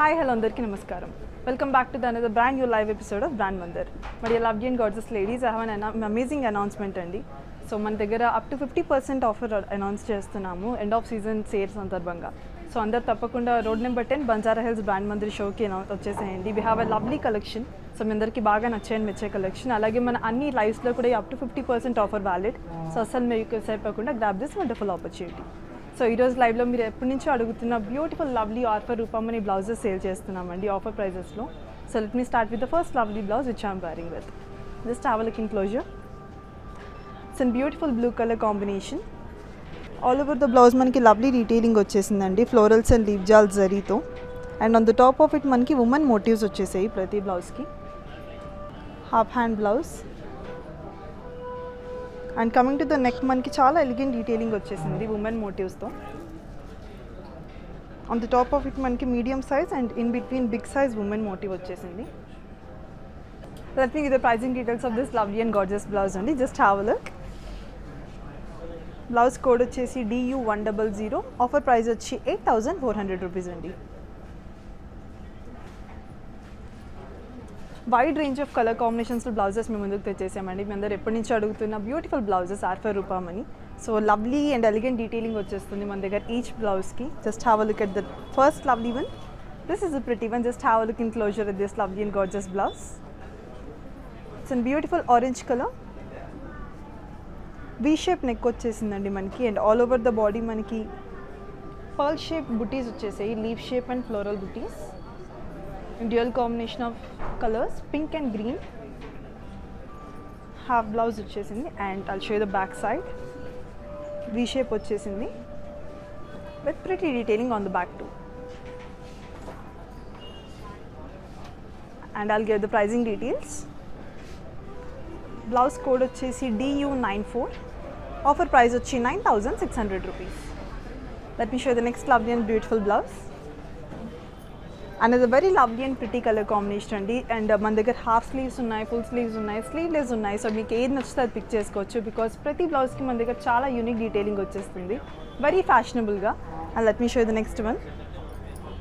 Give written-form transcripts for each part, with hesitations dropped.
Hi, hello, andarki namaskaram. Welcome back to another brand new live episode of Brand Mandir. My dear lovely and gorgeous ladies, I have an amazing announcement andi. So మన దగ్గర up to 50% offer announce చేస్తున్నాము end of season sales సందర్భంగా. So అందరు తప్పకుండా road number 10 Banjara Hills brand Mandir షోకి వచ్చేసేయండి. We have a lovely collection. So మీ అందరికీ బాగా నచ్చేయండి మెచ్చే కలెక్షన్. అలాగే మన అన్ని లైవ్స్లో కూడా up to 50% offer valid. So అసలు మీకు సేపకుండా grab this wonderful opportunity. So ఈరోజు లైవ్లో మీరు ఎప్పటి నుంచో అడుగుతున్న బ్యూటిఫుల్ లవ్లీ ఆఫర్ రూపమని బ్లౌజెస్ సేల్ చేస్తున్నామండి ఆఫర్ ప్రైజెస్లో. So let me start with the first lovely blouse which I'm wearing with. Just have a look in closer. It's and beautiful blue colour combination. All over the blouse మనకి lovely detailing వచ్చేసిందండి florals and leave జాల్ జరీతో. And on the top of it మనకి women motifs వచ్చేసాయి ప్రతి బ్లౌజ్కి. Half hand blouse. And coming to the neck మనకి చాలా ఎలిగెంట్ డీటెయిలింగ్ వచ్చేసింది ఉమెన్ మోటివ్స్తో. On the top of it మనకి medium size and in between big size women motif వచ్చేసింది. Let me give the pricing details of this lovely and gorgeous blouse అండి. Just have a look. Blouse code వచ్చేసి DU100. Offer price వచ్చి 8,400 rupees అండి. Wide range of colour కాంబినేషన్స్లో blouses మేము ముందుకు తెచ్చేసామండి. మీ అందరు ఎప్పటి నుంచి అడుగుతున్న బ్యూటిఫుల్ బ్లౌజెస్ ఆర్ఫర్ రూపమని. So lovely and elegant detailing వచ్చేస్తుంది మన దగ్గర ఈచ్ బ్లౌజ్కి. Just have a look at the first lovely one. This is a pretty one. Just have a look in closer at this lovely and gorgeous blouse. It's and beautiful orange colour. V shape neck వచ్చేసిందండి మనకి. And all over the body మనకి pearl shape buttis వచ్చేసాయి. Leaf shape and floral buttis. Dual combination of colours pink and green. Half blouse వచ్చేసింది. And I'll show the back side. V shape వచ్చేసింది with pretty detailing on the back too. And I'll give the pricing details. Blouse code వచ్చేసి DU94. Offer price వచ్చి 9,600 rupees. Let me show the next lovely and beautiful blouse. అనేది very lovely and pretty colour combination అండి. And మన దగ్గర half sleeves ఉన్నాయి, full sleeves ఉన్నాయి, sleeveless ఉన్నాయి. So మీకు ఏది నచ్చితే అది పిక్ చేసుకోవచ్చు. బికాస్ ప్రతి బ్లౌజ్కి మన దగ్గర చాలా యూనిక్ డీటెయిలింగ్ వచ్చేస్తుంది వెరీ ఫ్యాషనబుల్గా. And let me show the next one.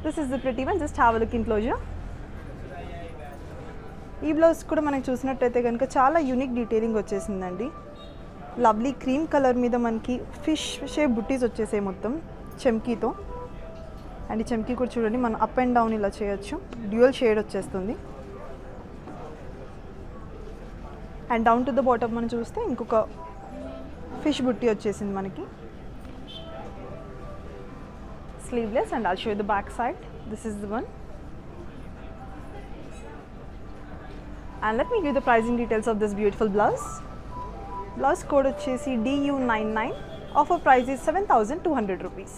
This is the pretty one. Just have a look in closer. ఈ బ్లౌజ్ కూడా మనం చూసినట్టయితే కనుక చాలా యూనిక్ డీటెయిలింగ్ వచ్చేసిందండి. లవ్లీ క్రీమ్ కలర్ మీద మనకి ఫిష్ షేప్ బుట్టీస్ వచ్చేసాయి మొత్తం చెమ్కీతో. అండ్ ఈ చెమ్కీ కూడా చూడండి మనం అప్ అండ్ డౌన్ ఇలా చేయొచ్చు. డ్యూయల్ షేడ్ వచ్చేస్తుంది. And down to the bottom మనం చూస్తే ఇంకొక ఫిష్ బుట్టి వచ్చేసింది మనకి. Sleeveless. And I'll show the back side. This is the one. And let me give the pricing details of this beautiful blouse. Blouse code వచ్చేసి DU99. Offer price is 7,200 rupees.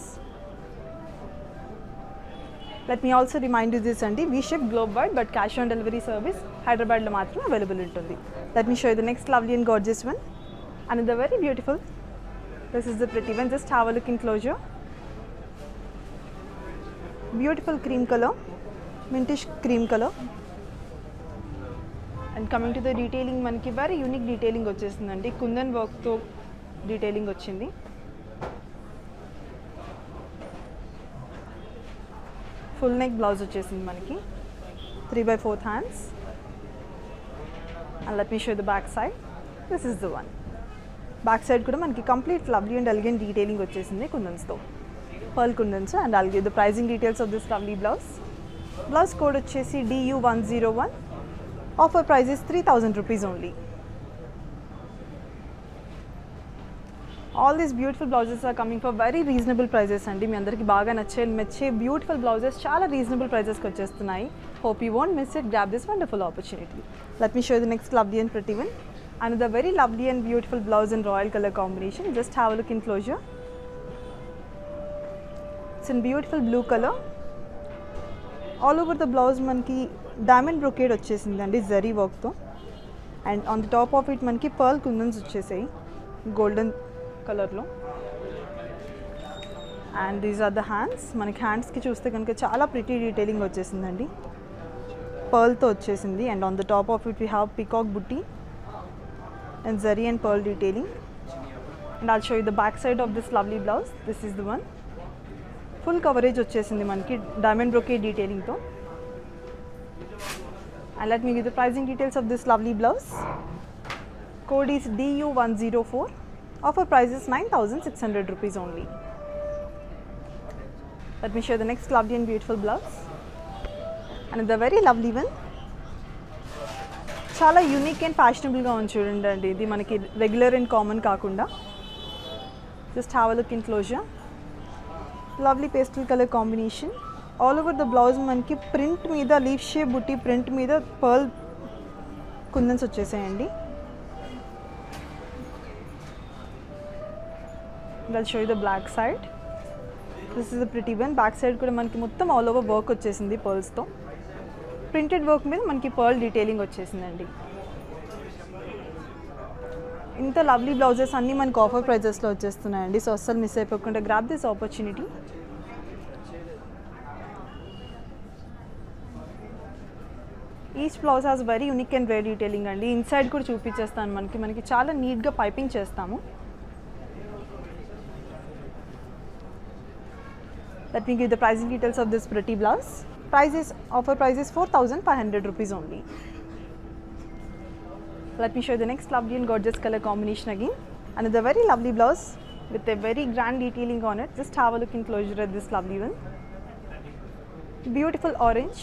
Let me also remind you this అండి. We ship globe wide but cash on delivery service హైదరాబాద్లో మాత్రమే available ఉంటుంది. Let me show you the next lovely and gorgeous one. Another very beautiful. This is the pretty one. Just have a look in closure. Beautiful cream color. Mintish cream color. And coming to the detailing మనకి very unique detailing వచ్చేసిందండి. కుందన్ వర్క్తో detailing వచ్చింది. Full neck blouse వచ్చేసింది మనకి. 3/4 hands. And let me show the back side. This is the one. Back side కూడా మనకి complete lovely and elegant detailing వచ్చేసింది కుందన్స్తో, pearl kundans. And I'll give the pricing details of this lovely blouse. Blouse code వచ్చేసి DU101. Offer price is 3,000 rupees only. All these beautiful blouses are coming for very reasonable prices అండి. మీ అందరికి బాగా మెచ్చే beautiful blouses చాలా reasonable ప్రైజెస్కి వచ్చేస్తున్నాయి. Hope you won't miss it. Grab this wonderful opportunity. Let me show you the next lovely and pretty one. Another very lovely and beautiful blouse in royal color combination. Just have a look in closure. It's in beautiful blue color. All over the blouse మనకి diamond brocade వచ్చేసిందండి జరీ వర్క్తో. And on the top of it మనకి pearl kundans వచ్చేసాయి golden కలర్లో. And these are the hands. మనకి హ్యాండ్స్కి చూస్తే కనుక చాలా ప్రిటీ డీటెయిలింగ్ వచ్చేసిందండి. పర్ల్తో వచ్చేసింది. And on the top of it we have peacock butti and zari and pearl detailing. And I'll show you the back side of this lovely blouse. This is the one. Full coverage వచ్చేసింది మనకి diamond brocade డీటెయిలింగ్తో. And let me give the pricing details of this lovely blouse. Code is DU104. Offer price is 9,600 rupees only. Let me show you the next lovely and beautiful blouse. And the very lovely one. చాలా unique and ఫ్యాషనబుల్గా ఉంది చూడండి. ఇది మనకి regular and common కాకుండా. Just have a look in closer. Lovely pastel colour combination. All over the blouse మనకి print మీద leaf shape butti print మీద పర్ల్ కుందన్స్ వచ్చేసాయండి. I'll show you the black side. This is the pretty one. Back side కూడా మనకి మొత్తం all over work వచ్చేసింది పర్ల్స్తో. Printed work మీద మనకి పర్ల్ డీటెయిలింగ్ వచ్చేసిందండి. ఇంత లవ్లీ బ్లౌజెస్ అన్నీ మనకి ఆఫర్ ప్రైజెస్లో వచ్చేస్తున్నాయండి. సో అస్సలు మిస్ అయిపోకుండా grab this opportunity. Each blouse has very unique and rare detailing అండి. ఇన్సైడ్ కూడా చూపించేస్తాను. మనకి చాలా నీట్గా పైపింగ్ చేస్తాము. Let me give the pricing details of this pretty blouse. Offer price is 4,500 rupees only. Let me show you the next lovely and gorgeous color combination again. Another very lovely blouse with a very grand detailing on it. Just have a look in closure at this lovely one. Beautiful orange.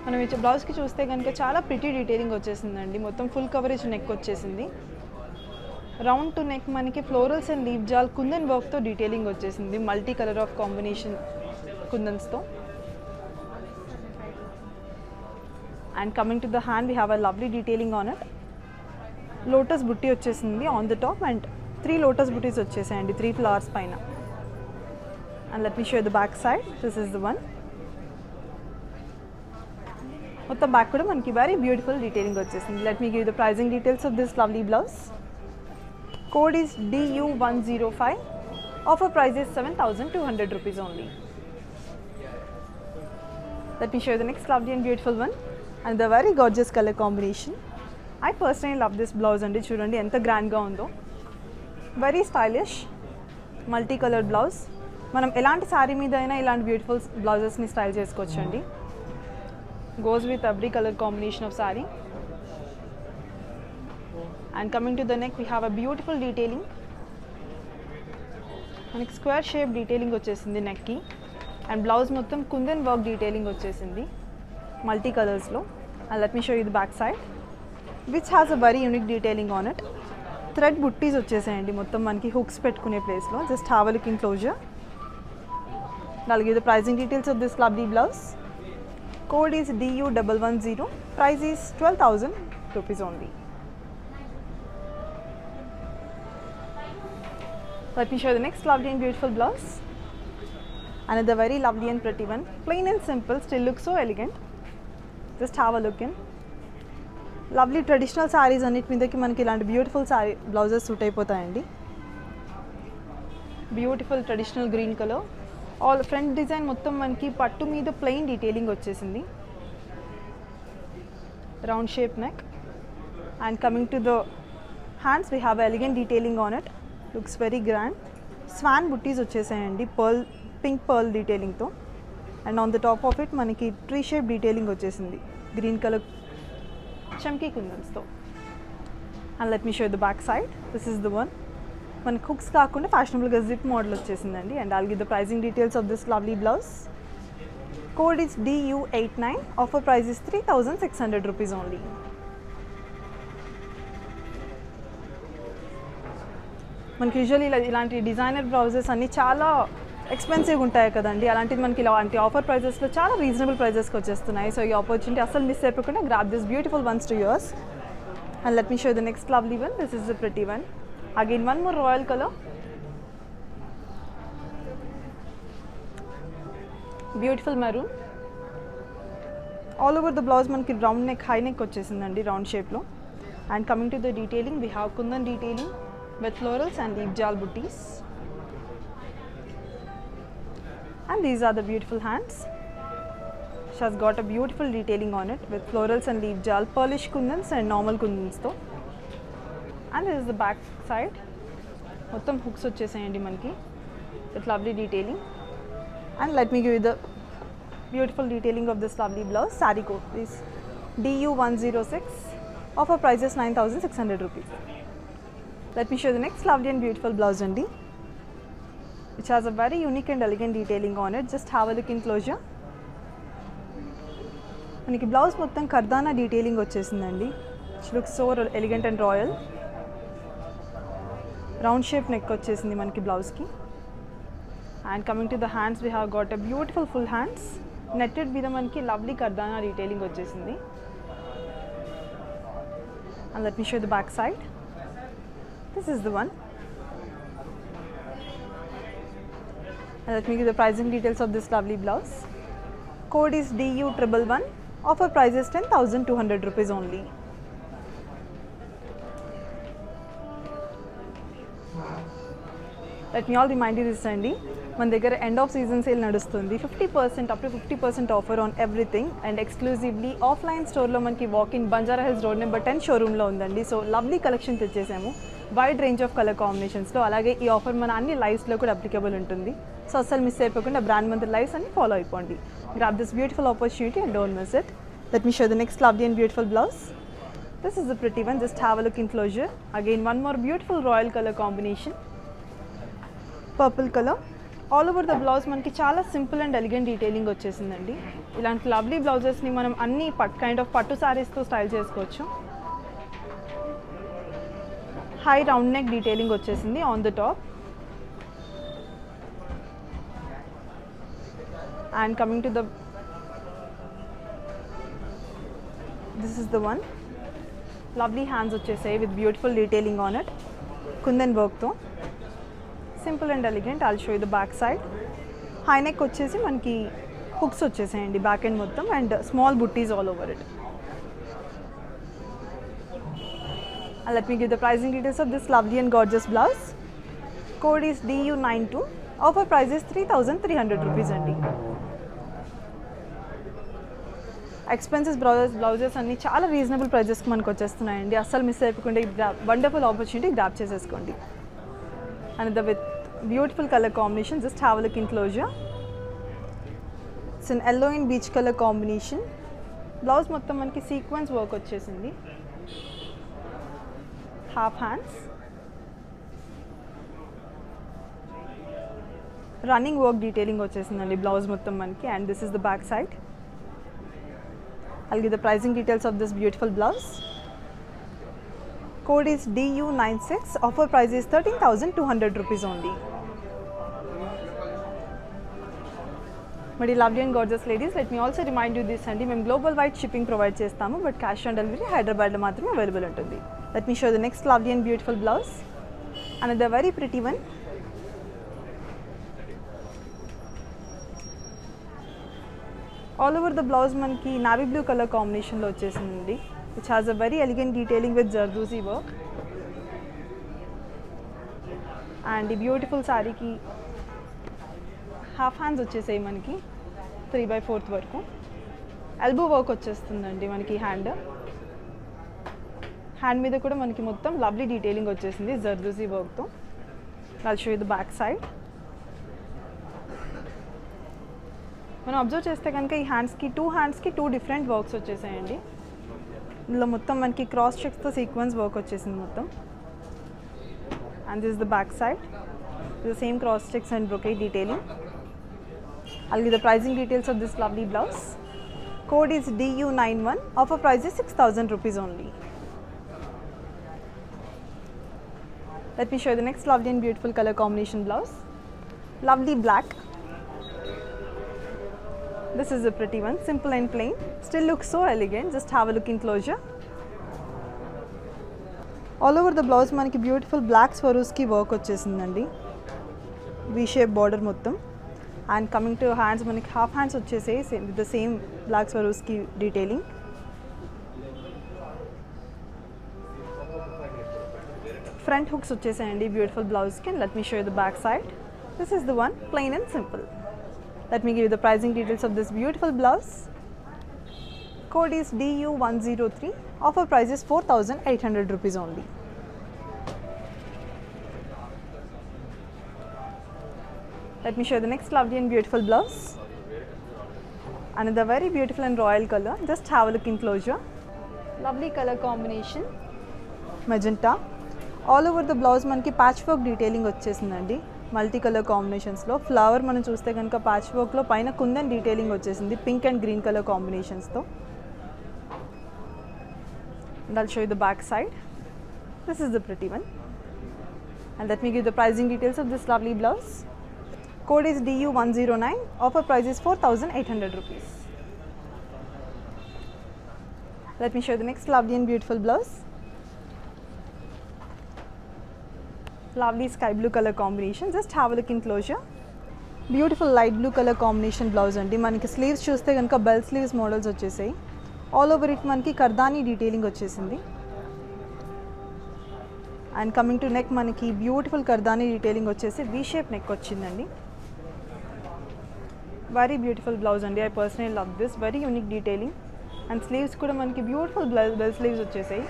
మనం ఈ బ్లౌజ్కి చూస్తే కనుక చాలా pretty detailing వచ్చేసిందండి. మొత్తం full coverage neck వచ్చేసింది. Round to neck మనకి ఫ్లోరల్స్ అండ్ లీవ్ జాల్ కుందన్ వర్క్తో డీటెయిలింగ్ వచ్చేసింది. మల్టీ కలర్ ఆఫ్ కాంబినేషన్ కుందన్స్తో. And coming to the hand we have a lovely detailing on it. Lotus butti వచ్చేసింది on the top and 3 lotus buttis వచ్చేసాయండి 3 flowers పైన. And let me show the back side. This is the one. మొత్తం back కూడా మనకి very beautiful detailing వచ్చేసింది. Let me give the pricing details of this lovely blouse. Code is DU105. Offer price is 7,200 rupees only. Let me show you the next lovely and beautiful one. And the very gorgeous color combination. I personally love this blouse andi. Chudandi enta grand ga undo. Very stylish multi colored blouse. Manam elanti saree meeda aina ilanti beautiful blouses ni style chesukochandi. Goes with every color combination of saree. And coming to the neck, we have a beautiful detailing. మనకి square shape detailing వచ్చేసింది నెక్కి. And blouse మొత్తం kundan work detailing వచ్చేసింది multi కలర్స్లో. And let me show you the back side which has a very unique detailing on it. Thread buttis వచ్చేసాయండి మొత్తం మనకి hooks పెట్టుకునే ప్లేస్లో. Just have a look in closer. I'll give the pricing details of this lovely blouse. Code is DU110. Price is 12,000 rupees only. Let me show you the next lovely and beautiful blouse. Another very lovely and pretty one. Plain and simple, still looks so elegant. Just have a look in. Lovely traditional sarees అన్నిటి మీదకి మనకి ఇలాంటి beautiful sari blouses suit అయిపోతాయండి. Beautiful traditional green colour. All front design మొత్తం మనకి పట్టు మీద plain detailing వచ్చేసింది. Round shape neck. And coming to the hands we have elegant detailing on it. Looks very grand. Swan buttis వచ్చేసాయండి పర్ల్ పింక్ పర్ల్ డీటెయిలింగ్తో. And on the top of it మనకి tree shape detailing వచ్చేసింది green colour చమ్కీ కుందన్స్తో. And let me show the back side. This is the one. మనకి hooks కాకుండా ఫ్యాషనబుల్గా zip model వచ్చేసిందండి. And I'll give the pricing details of this lovely blouse. Code is DU89. Offer price is 3,600 rupees only. మనకి usually ఇలాంటి designer blouses అన్నీ చాలా ఎక్స్పెన్సివ్గా ఉంటాయి కదండి. అలాంటిది మనకి ఇలాంటి ఆఫర్ ప్రైజెస్లో చాలా రీజనబుల్ ప్రైజెస్కి వచ్చేస్తున్నాయి. సో ఈ ఆపర్చునిటీ అసలు మిస్ అయిపోకుండా grab this beautiful ones to yours. And let me show the next lovely one. This is the pretty one. Again one more royal color. Beautiful maroon. All over the blouse manki round neck high neck vachesindandi round shape lo. And coming to the detailing, we have kundan detailing with florals and leaf jal booties. And these are the beautiful hands. She has got a beautiful detailing on it with florals and leaf jal, Polish kundans and normal kundans tho. And this is the back side. మొత్తం hooks వచ్చేసాయండి మనకి with lovely detailing. And let me give you the Beautiful detailing of this lovely blouse. Saree code please. DU106. Offer price is 9,600 rupees. Let me show you the next lovely and beautiful blouse andi, which has a very unique and elegant detailing on it. Just have a look in closure. మనకి blouse మొత్తం కర్దానా detailing వచ్చేసిందండి. It looks so elegant and royal. Round shape neck వచ్చేసింది మనకి బ్లౌజ్కి. And coming to the hands we have got a beautiful full hands. Netted మీద మనకి lovely కర్దానా detailing వచ్చేసింది. And let me show the back side. This is the one. And let me give the pricing details of this lovely blouse. Code is DU111. Offer price is 10,200 rupees only. Let me all remind you this అండి, మన దగ్గర end of season sale నడుస్తుంది. 50% up to 50% offer on everything. And exclusively offline స్టోర్లో మనకి walk in Banjara hills road number 10 షోరూమ్లో ఉందండి. So lovely collection తెచ్చేసాము wide range of colour కాంబినేషన్స్లో. అలాగే ఈ ఆఫర్ మన అన్ని లైవ్స్లో కూడా అప్లికబుల్ ఉంటుంది. సో అస్సలు మిస్ అయిపోకుండా బ్రాండ్ మంత్ లైవ్స్ అని ఫాలో అయిపోండి. Grab this beautiful opportunity and don't miss it. Let me show the next lovely and beautiful blouse. This is a pretty one. Just have a look in closure. Again, one more beautiful royal color combination. Purple color. All over the blouse మనకి చాలా simple and elegant detailing వచ్చేసిందండి. ఇలాంటి lovely బ్లౌజెస్ని మనం అన్ని kind of పట్టు సారీస్తో style చేసుకోవచ్చు. High round neck detailing వచ్చేసింది on the top. And coming to the, this is the one. Lovely hands వచ్చేసాయి with beautiful detailing on it. Kundan వర్క్తో simple and elegant. I'll show you the back side. High neck వచ్చేసి మనకి hooks వచ్చేసాయండి back end మొత్తం and small buttis all over it. And let me give the pricing details of this lovely and gorgeous blouse. Code is DU92. Offer price is 3,300 rupees అండి. Expensive blouses అన్ని చాలా reasonable ప్రైజెస్కి మనకు వచ్చేస్తున్నాయండి. అస్సలు miss అయిపోకుండా ఈ wonderful opportunity grab చేసేసుకోండి. And the with beautiful colour combination. Just have a look in closer. It's an yellow and peach colour combination. Blouse మొత్తం మనకి సీక్వెన్స్ వర్క్ వచ్చేసింది. Half hands, running work detailing వచ్చేసిందండి blouse మొత్తం మనకి. And this is the back side. I'll give the pricing details of this beautiful blouse. Code is DU96. Offer price is 13,200 rupees only. But lovely and gorgeous ladies, let me also remind you this అండి, మేము global wide shipping provide చేస్తాము. But cash on delivery హైదరాబాద్లో మాత్రమే available ఉంటుంది. Let me show the next lovely and beautiful blouse. Another very pretty one. All over the blouse మనకి navy blue colour కాంబినేషన్లో వచ్చేసిందండి. Which has a very elegant detailing with zardozi work. And ఈ beautiful శారీకి half hands వచ్చేసాయి మనకి 3/4 వరకు. Elbow work వచ్చేస్తుందండి మనకి హ్యాండ్ మీద కూడా మనకి మొత్తం లవ్లీ డీటెయిలింగ్ వచ్చేసింది జర్దోజీ వర్క్తో. I'll show you the back side. మనం అబ్జర్వ్ చేస్తే కనుక ఈ టూ హ్యాండ్స్కి 2 డిఫరెంట్ వర్క్స్ వచ్చేసాయండి. ఇందులో మొత్తం మనకి క్రాస్ చెక్స్తో సీక్వెన్స్ వర్క్ వచ్చేసింది మొత్తం. And this is the back side. The same cross checks and brocade detailing. I'll give the pricing details of this lovely blouse. Code is DU91. Offer price is 6,000 rupees only. Let me show you the next lovely and beautiful color combination blouse. Lovely black. This is a pretty one, simple and plain. Still looks so elegant. Just have a look in closure. All over the blouse మనకి beautiful black Swarovski work వచ్చేసిందండి. V shape border మొత్తం. And coming to hands మనకి half hands వచ్చేసాయి with the same black Swarovski detailing. Front hooks వచ్చేసాయండి beautiful బ్లౌజ్కి. And let me show you the back side. This is the one, plain and simple. Let me give you the pricing details of this beautiful blouse. Code is DU103. Offer price is 4,800 rupees only. Let me show you the next lovely and beautiful blouse. Another very beautiful and royal color. Just have a look in closure. Lovely color combination. Magenta. All over the blouse మనకి patch work detailing వచ్చేసిందండి. Multi colour కాంబినేషన్స్లో flower మనం చూస్తే కనుక patch వర్క్లో పైన kundan detailing వచ్చేసింది pink and green colour కాంబినేషన్స్తో. And I'll show you the back side. This is the pretty one. And let me give the pricing details of this lovely blouse. Code is DU109. Offer price is 4,800 rupees. Let me show you the next lovely and beautiful blouse. Lovely sky blue color combination. Just have a look in closure. Beautiful light blue color combination blouse అండి. మనకి sleeves చూస్తే కనుక bell sleeves models వచ్చేసాయి. All over it మనకి కర్దానీ detailing వచ్చేసింది. And coming to neck మనకి beautiful కర్దానీ డీటెయిలింగ్ వచ్చేసి వీ షేప్ నెక్ వచ్చిందండి. వెరీ బ్యూటిఫుల్ బ్లౌజ్ అండి. I personally love this. Very unique detailing. And sleeves కూడా మనకి బ్యూటిఫుల్ బెల్ స్లీవ్స్ వచ్చేసాయి.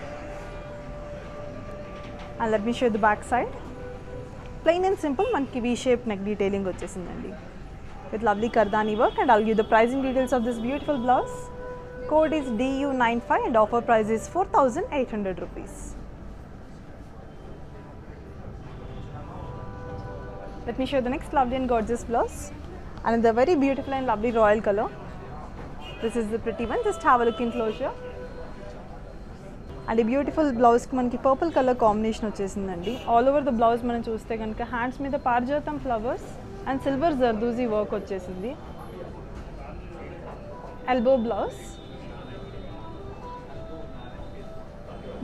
And let me show the back side. Plain and simple మనకి V shape neck detailing వచ్చేసిందండి with lovely కర్దానీ work. And I'll give the pricing details of this beautiful blouse. Code is DU95 and offer price is 4,800 rupees. Let me show you the next lovely and gorgeous blouse. And the very beautiful and lovely royal color. This is the pretty one. Just have a look in closure. And a beautiful blouse ki manaki purple color combination వచ్చేసిందండి. All over the blouse మనం చూస్తే కనుక hands మీద పారిజాతం flowers and silver zardozi work వచ్చేసింది. Elbow blouse.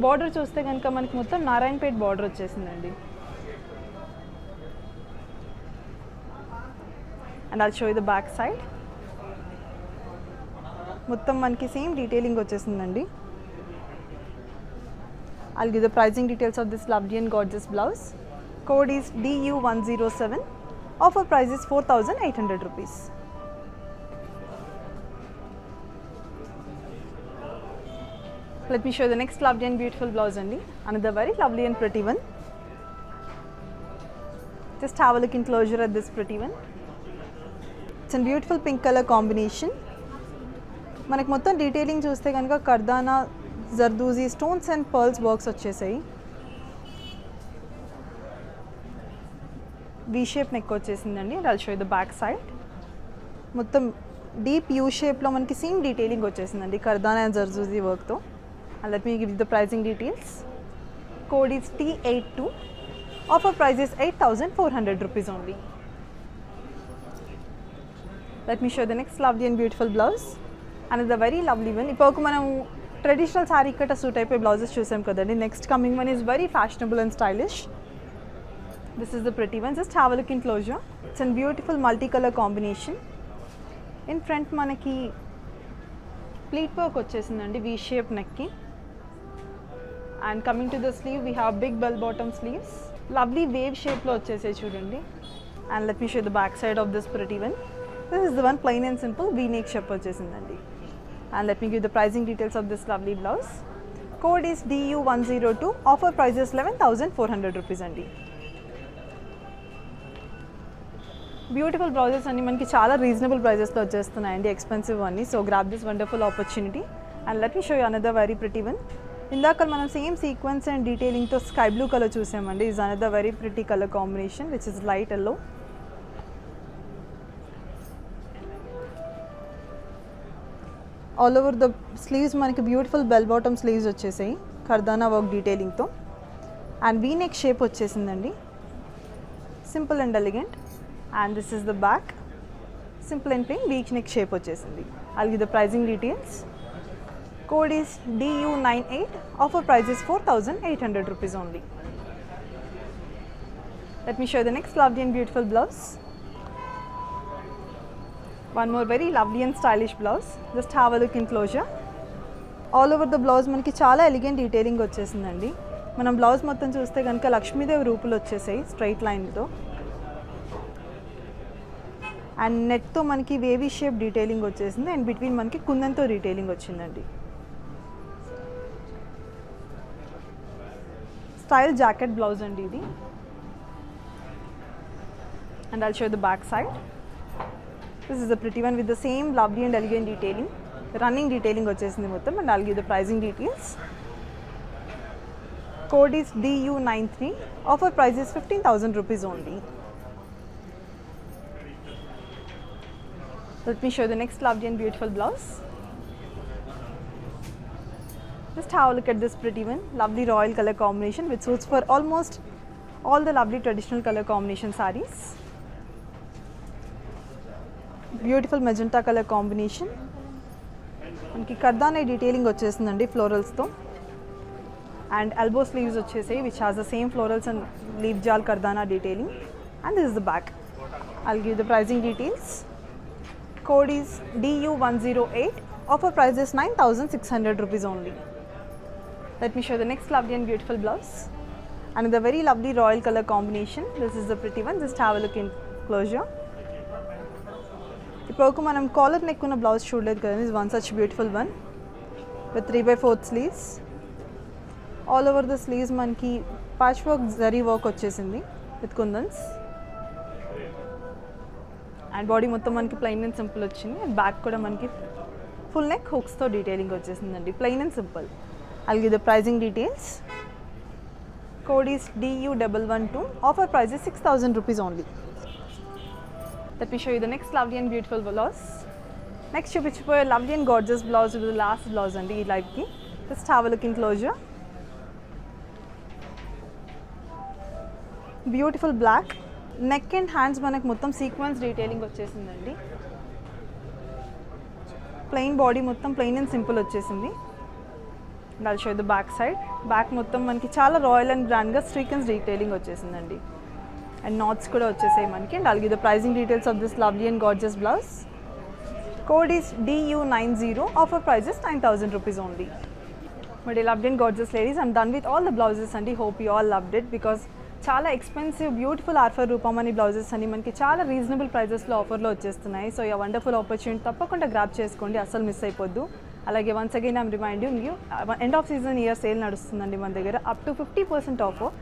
Border చూస్తే కనుక మనకి మొత్తం నారాయణపేట్ బార్డర్ వచ్చేసిందండి. And I'll show you the back side. మొత్తం మనకి సేమ్ డీటెయిలింగ్ వచ్చేసిందండి. I'll give the pricing details of this lovely and gorgeous blouse. Code is DU107. Offer price is 4,800 rupees. Let me show you the next lovely and beautiful blouse only. Another very lovely and pretty one. Just have a look in closure at this pretty one. It's a beautiful pink color combination. మనకి మొత్తం detailing చూస్తే కనుక కర్దానా zardozi stones and pearls works వచ్చేసాయి. V shape neck వచ్చేసిందండి. I'll show you the back side. మొత్తం deep U షేప్లో మనకి సేమ్ డీటెయిలింగ్ వచ్చేసిందండి కర్దానా అండ్ జర్దోజీ వర్క్తో. And let me give the pricing details. Code is T82. Offer price is 8,400 rupees only. Let me show the next lovely and beautiful blouse. Another very lovely one. ఇప్పుడు మనం traditional sari కట్ట suit అయిపోయి blouses చూసాం కదండి. Next coming one is very fashionable and stylish. This is the pretty one. Just have a look in closer. It's and beautiful multi colour combination. In front మనకి pleat work వచ్చేసిందండి V shape నెక్కి. And coming to the sleeve we have big bell bottom sleeves. Lovely wave షేప్లో వచ్చేసాయి చూడండి. And let me show the back side of this pretty one. This is the one plain and simple we neck shape వచ్చేసిందండి. And let me give the pricing details of this lovely blouse. Code is DU102. Offer price is 11,400 rupees andi. Beautiful blouses anni manki chaala reasonable prices lo vachestunayandi, expensive anni. So grab this wonderful opportunity and let me show you another very pretty one. Indaka manam same sequence and detailing to sky blue color chusamandi. Is another very pretty color combination which is light yellow. All over the sleeves మనకి beautiful bell bottom sleeves వచ్చేసాయి కర్దానా work డీటెయిలింగ్తో. And V neck shape వచ్చేసిందండి. Simple and elegant. And this is the back. Simple and plain V neck shape వచ్చేసింది. I'll give the pricing details. Code is DU98. Offer price is 4,800 rupees only. Let me show you the next lovely and beautiful blouse. One more very lovely and stylish blouse. Just have a look in closure. All over the blouse మనకి చాలా elegant detailing వచ్చేసిందండి. మనం blouse మొత్తం చూస్తే కనుక లక్ష్మీదేవి రూపులు వచ్చేసాయి straight లైన్తో. And నెట్తో మనకి wavy shape detailing వచ్చేసింది. అండ్ బిట్వీన్ మనకి కుందన్తో డీటెయిలింగ్ వచ్చిందండి. స్టైల్ జాకెట్ బ్లౌజ్ అండి ఇది. And I'll show the back side. This is a pretty one with the same lovely and elegant detailing. Running detailing వచ్చేసింది మొత్తం, and I'll give the pricing details. Code is DU93. Offer price is 15,000 rupees only. Let me show you the next lovely and beautiful blouse. Just have a look at this pretty one. Lovely royal color combination which suits for almost all the lovely traditional color combination sarees. Beautiful magenta color combination. మనకి కర్దానా detailing వచ్చేసిందండి ఫ్లోరల్స్తో, and elbow sleeves వచ్చేసాయి which has the same florals and leave జాల్ కర్దానా detailing, and this is the back. I'll give the pricing details. Code is DU108. Offer price is 9,600 rupees only. Let me show the next lovely and beautiful blouse. And the very lovely royal color combination. This is the pretty one. Just have a look in closure. ఇప్పుడు మనం collar neck ఉన్న blouse చూడలేదు కదా, is one such beautiful one with 3/4 sleeves. All over the sleeves మనకి patch work zari work వచ్చేసింది with kundans, and body మొత్తం మనకి plain and simple వచ్చింది, అండ్ బ్యాక్ కూడా మనకి ఫుల్ నెక్ హుక్స్తో డీటెయిలింగ్ వచ్చేసిందండి, plain and simple. I'll give the pricing details. Code is DU112. Offer price is 6,000 rupees only. Let me show you the next lovely and beautiful blouse. Next చూపించిపోయే lovely and gorgeous blouse with the last blouse అండి ఈ లైవ్కి. Just have a look in closure. Beautiful black neck and hands మనకు మొత్తం sequence detailing వచ్చేసిందండి. Plain body మొత్తం plain and simple వచ్చేసింది. And I'll show you the back side. Back మొత్తం మనకి చాలా రాయల్ అండ్ గ్రాండ్గా సీక్వెన్స్ డీటెయిలింగ్ వచ్చేసిందండి, అండ్ నాట్స్ కూడా వచ్చేసాయి మనకి. And I'll give the pricing details of this lovely and gorgeous blouse. Code is DU90. Offer price is 9,000 rupees only. But lovely and gorgeous ladies, I'm done with all the blouses and I hope you all loved it because చాలా expensive beautiful offer రూపమని blouses అని మనకి చాలా reasonable ప్రైజెస్లో ఆఫర్లో వచ్చేస్తున్నాయి. So ఈ wonderful opportunity తప్పకుండా గ్రాప్ చేసుకోండి, అస్సలు మిస్ అయిపోద్దు. అలాగే once again I'm reminding you, end of season year sale నడుస్తుందండి మన దగ్గర, up to 50% offer.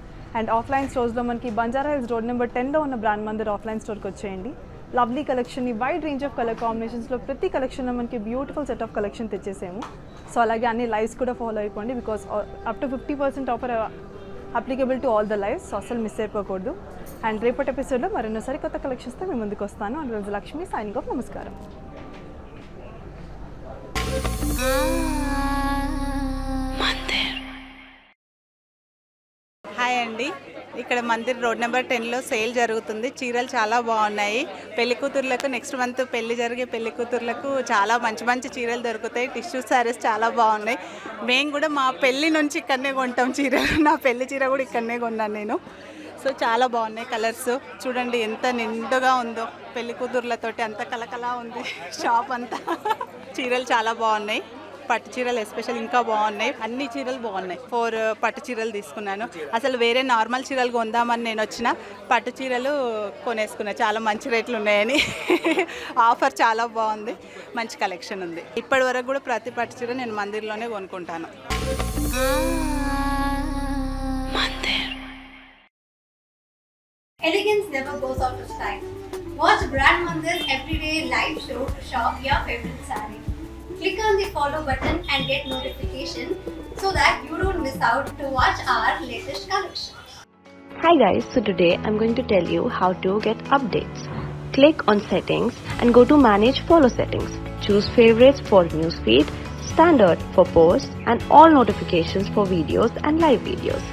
And offline స్టోర్స్లో మనకి బంజారా హిల్స్ రోడ్ నెంబర్ 10లో ఉన్న బ్రాండ్ మందిర్ ఆఫ్లైన్ స్టోర్కి వచ్చేయండి. లవ్లీ కలెక్షన్, ఈ వైడ్ రేంజ్ ఆఫ్ కలర్ కాంబినేషన్స్లో ప్రతి కలెక్షన్లో మనకి బ్యూటిఫుల్ సెట్ ఆఫ్ కలెక్షన్ తెచ్చేసాము. సో అలాగే అన్ని లైవ్స్ కూడా ఫాలో అయిపోండి because up to 50% offer applicable to all the lives. So అసలు మిస్ అయిపోకూడదు. అండ్ రేపటి ఎపిసోడ్లో మరెన్నో సరికొత్త కలెక్షన్స్తో మీ ముందుకు వస్తాను. అండ్ రోజు లక్ష్మి సైనింగ్ ఆఫ్. నమస్కారం. హాయ్ అండి, ఇక్కడ మందిర్ రోడ్ నెంబర్ 10లో సేల్ జరుగుతుంది. చీరలు చాలా బాగున్నాయి. పెళ్లి కూతుర్లకు నెక్స్ట్ మంత్ పెళ్లి జరిగే పెళ్లి కూతుర్లకు చాలా మంచి మంచి చీరలు దొరుకుతాయి. టిష్యూ శారీస్ చాలా బాగున్నాయి. మేము కూడా మా పెళ్లి నుంచి ఇక్కడనే కొంటాం చీరలు. నా పెళ్లి చీర కూడా ఇక్కడనే కొన్నాను నేను. సో చాలా బాగున్నాయి కలర్స్. చూడండి ఎంత నిండుగా ఉందో, పెళ్లి కూతుర్లతోటి అంత కలకలా ఉంది షాప్ అంతా. చీరలు చాలా బాగున్నాయి. పట్టు చీరలు ఎస్పెషల్ ఇంకా బాగున్నాయి. అన్ని చీరలు బాగున్నాయి. 4 పట్టు చీరలు తీసుకున్నాను. అసలు వేరే నార్మల్ చీరలు కొందామని నేను వచ్చిన పట్టు చీరలు కొనేసుకున్నా, చాలా మంచి రేట్లు ఉన్నాయని. ఆఫర్ చాలా బాగుంది, మంచి కలెక్షన్ ఉంది. ఇప్పటి వరకు కూడా ప్రతి పట్టు చీర నేను మందిర్లోనే కొనుక్కుంటాను. Elegance never goes out of style. Watch Brand Mandir's everyday live show to shop your favorite saree. Click on the follow button and get notification so that you don't miss out to watch our latest collection. Hi guys, so today I'm going to tell you how to get updates. Click on settings and go to manage follow settings. Choose favorites for newsfeed, standard for posts and all notifications for videos and live videos.